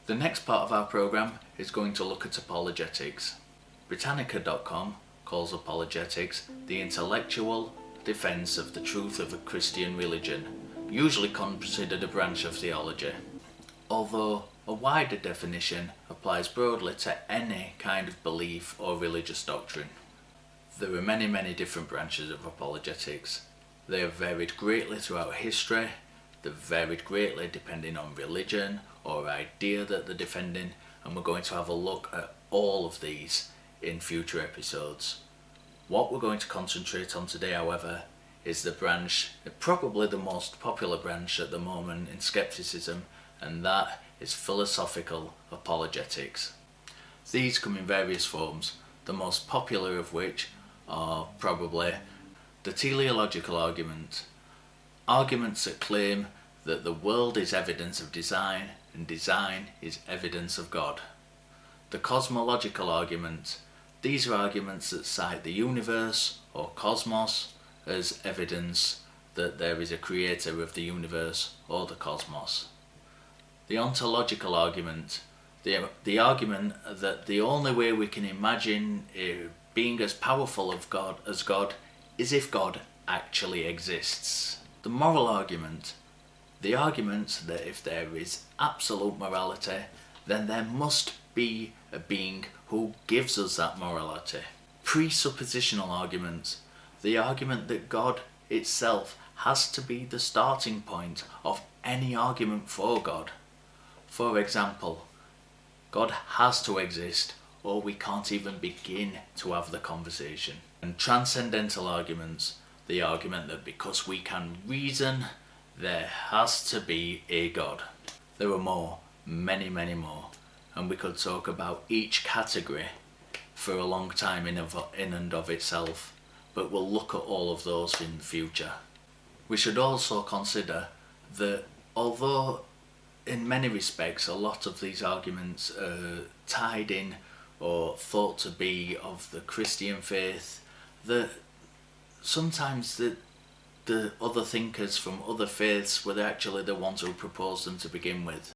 The next part of our programme is going to look at apologetics. Britannica.com calls apologetics the intellectual defence of the truth of a Christian religion, usually considered a branch of theology, although a wider definition applies broadly to any kind of belief or religious doctrine. There are many different branches of apologetics. They have varied greatly throughout history. They've varied greatly depending on religion or idea that they're defending, and we're going to have a look at all of these in future episodes. What we're going to concentrate on today, however, is the branch, probably the most popular branch at the moment in skepticism, and that is philosophical apologetics. These come in various forms, the most popular of which are probably the teleological argument, arguments that claim that the world is evidence of design and design is evidence of God. The cosmological argument, these are arguments that cite the universe or cosmos as evidence that there is a creator of the universe or the cosmos. The ontological argument, the argument that the only way we can imagine a being as powerful as God is if God actually exists. The moral argument, the argument that if there is absolute morality, then there must be a being who gives us that morality. Presuppositional arguments, the argument that God itself has to be the starting point of any argument for God. For example, God has to exist or we can't even begin to have the conversation. And transcendental arguments, the argument that because we can reason, there has to be a God. There are more, many more, and we could talk about each category for a long time in and of itself, but we'll look at all of those in the future. We should also consider that although in many respects a lot of these arguments are tied in or thought to be of the Christian faith, that sometimes the other thinkers from other faiths were actually the ones who proposed them to begin with.